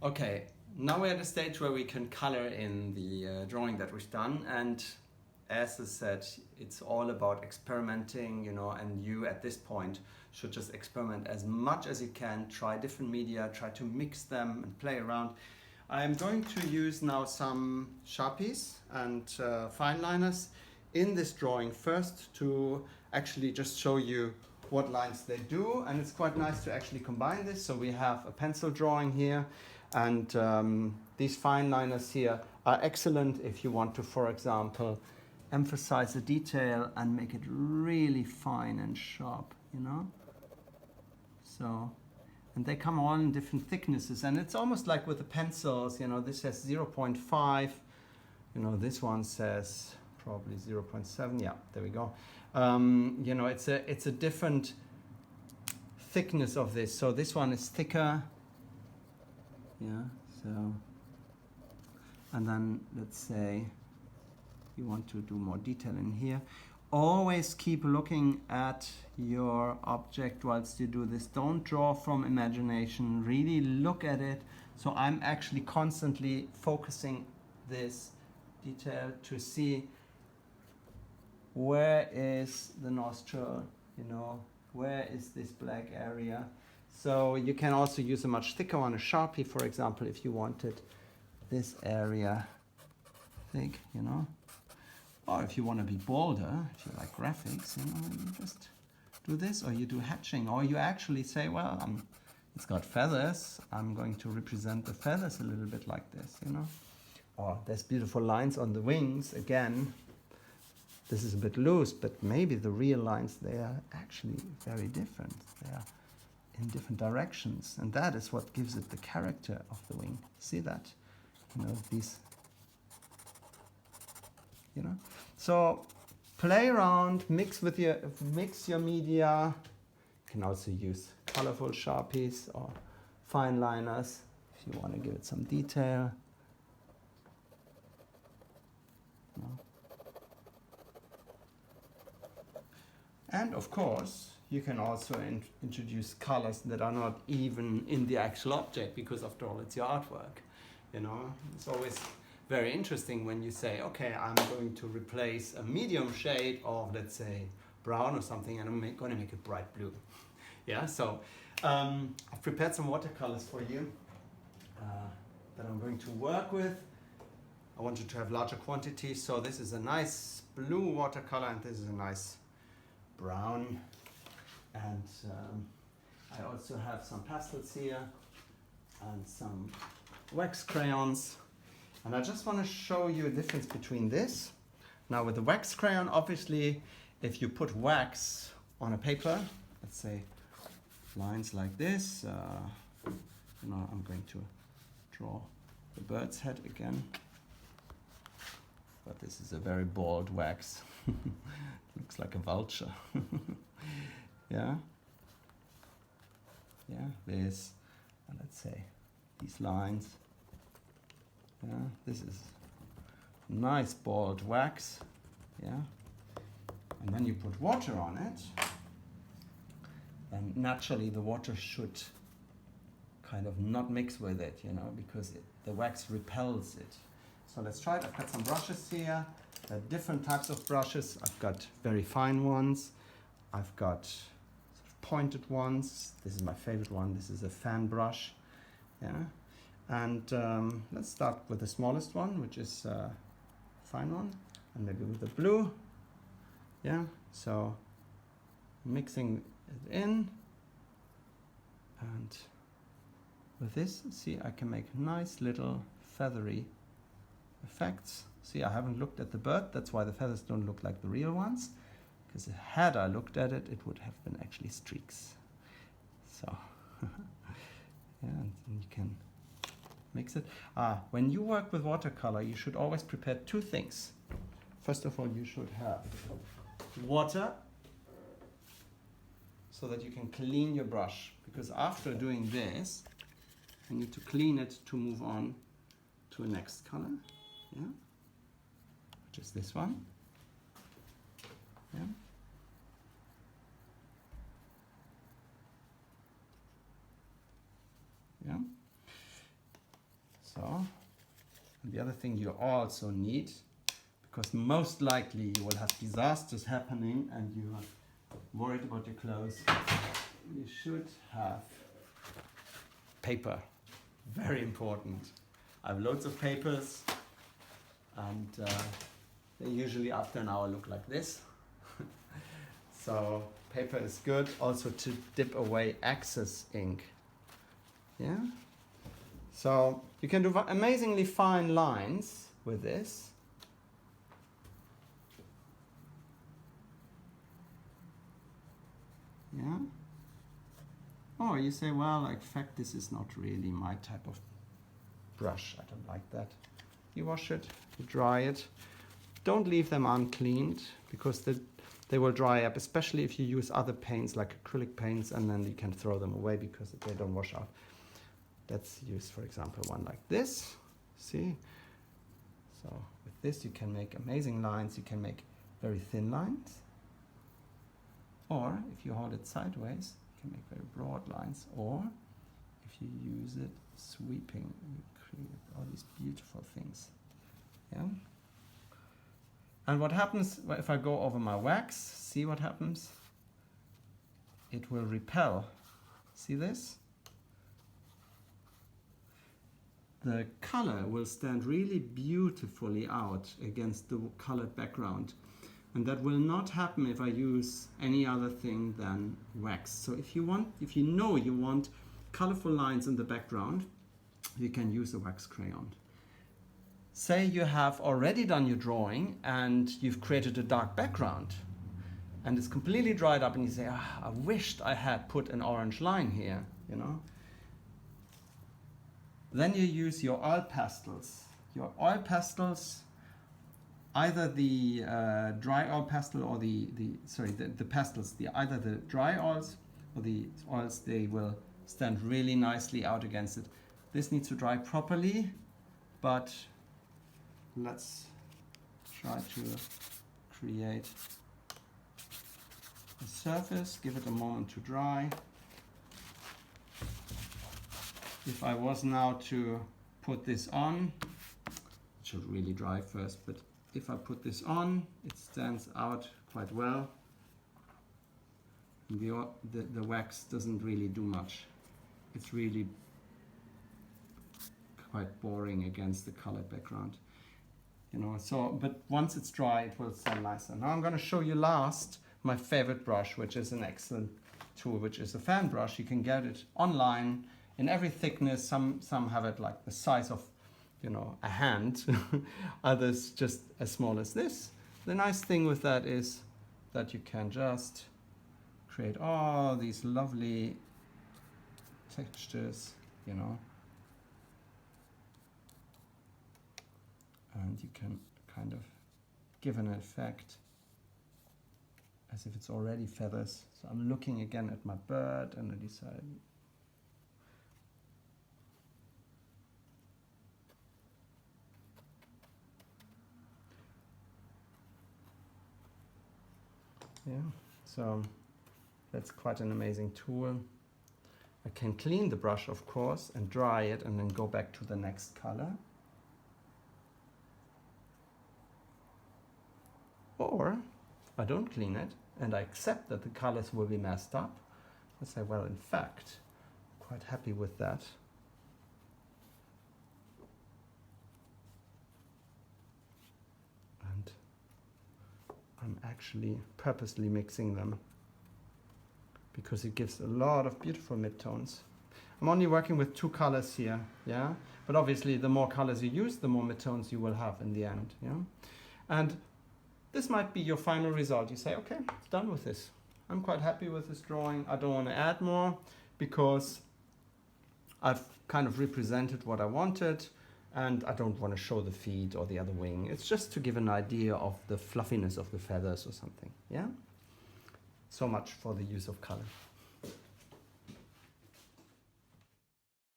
Okay, now we're at a stage where we can color in the drawing that we've done, and as I said, it's all about experimenting, and you at this point should just experiment as much as you can, try different media, try to mix them and play around. I'm going to use now some Sharpies and fine liners in this drawing first to actually just show you what lines they do, and it's quite nice to actually combine this. So we have a pencil drawing here, and these fine liners here are excellent if you want to, for example, emphasize the detail and make it really fine and sharp, So, and they come all in different thicknesses, and it's almost like with the pencils, this says 0.5, this one says probably 0.7, yeah, there we go. It's a different thickness of this. So this one is thicker, so, and then let's say you want to do more detail in here. Always keep looking at your object whilst you do this. Don't draw from imagination, really look at it. So I'm actually constantly focusing this detail to see where is the nostril, where is this black area. So you can also use a much thicker one, a Sharpie, for example, if you wanted this area thick, Or if you want to be bolder, if you like graphics, you just do this, or you do hatching, or you actually say, well, it's got feathers, I'm going to represent the feathers a little bit like this, Or there's beautiful lines on the wings, again. This is a bit loose, but maybe the real lines, they are actually very different. They are in different directions, and that is what gives it the character of the wing. See that? These, So play around, mix your media. You can also use colorful Sharpies or fine liners if you want to give it some detail. And of course, you can also introduce colors that are not even in the actual object, because after all, it's your artwork. It's always very interesting when you say, okay, I'm going to replace a medium shade of, let's say, brown or something, and I'm going to make it bright blue. Yeah, so I've prepared some watercolors for you that I'm going to work with. I wanted to have larger quantities, so this is a nice blue watercolor, and this is a nice brown, and I also have some pastels here and some wax crayons, and I just want to show you a difference between this. Now with the wax crayon, obviously if you put wax on a paper, let's say lines like this, I'm going to draw the bird's head again, but this is a very bold wax. Looks like a vulture. Yeah, this, and let's say these lines. Yeah, this is nice bold wax. Yeah, and then you put water on it, and naturally the water should kind of not mix with it, because the wax repels it. So let's try it. I've got some brushes here. There are different types of brushes. I've got very fine ones. I've got sort of pointed ones. This is my favorite one. This is a fan brush. Yeah. And let's start with the smallest one, which is a fine one, and maybe with the blue. Yeah. So mixing it in, and with this, see, I can make nice little feathery effects. See, I haven't looked at the bird, that's why the feathers don't look like the real ones, because had I looked at it, it would have been actually streaks. So, yeah, and you can mix it. When you work with watercolor, you should always prepare two things. First of all, you should have water, so that you can clean your brush, because after doing this, I need to clean it to move on to a next color. Yeah, which is this one. Yeah. Yeah. So, and the other thing you also need, because most likely you will have disasters happening and you are worried about your clothes, you should have paper. Very important. I have loads of papers, and they usually after an hour look like this. So paper is good also to dip away excess ink. Yeah. So you can do amazingly fine lines with this. Yeah. Oh, you say, well, in fact, this is not really my type of brush. I don't like that. You wash it, you dry it. Don't leave them uncleaned, because they will dry up, especially if you use other paints like acrylic paints, and then you can throw them away because they don't wash out. Let's use, for example, one like this. See? So with this you can make amazing lines. You can make very thin lines. Or if you hold it sideways, you can make very broad lines. Or if you use it sweeping, you create all these beautiful things. Yeah? And what happens if I go over my wax? See what happens? It will repel. See this? The color will stand really beautifully out against the colored background. And that will not happen if I use any other thing than wax. So if you know you want colorful lines in the background, you can use a wax crayon. Say you have already done your drawing and you've created a dark background and it's completely dried up, and you say, I wished I had put an orange line here, you know. Then you use your oil pastels. Your oil pastels, either the dry oil pastel or the pastels, either the dry oils or the oils, they will stand really nicely out against it. This needs to dry properly, but let's try to create a surface, give it a moment to dry. If I was now to put this on, it should really dry first, but if I put this on, it stands out quite well. The wax doesn't really do much. It's really quite boring against the colored background. You know, so, but once it's dry, it will stand nicer. Now I'm going to show you last my favorite brush, which is an excellent tool, which is a fan brush. You can get it online in every thickness. Some have it like the size of, you know, a hand. Others just as small as this. The nice thing with that is that you can just create all these lovely textures, you know. And you can kind of give an effect as if it's already feathers. So I'm looking again at my bird and I decide, yeah, so that's quite an amazing tool. I can clean the brush, of course, and dry it and then go back to the next color. Or I don't clean it and I accept that the colors will be messed up. I say, well, in fact, I'm quite happy with that. And I'm actually purposely mixing them because it gives a lot of beautiful midtones. I'm only working with 2 colors here, yeah? But obviously the more colors you use, the more midtones you will have in the end, yeah? And this might be your final result. You say, okay, done with this. I'm quite happy with this drawing. I don't want to add more because I've kind of represented what I wanted and I don't want to show the feet or the other wing. It's just to give an idea of the fluffiness of the feathers or something, yeah? So much for the use of color.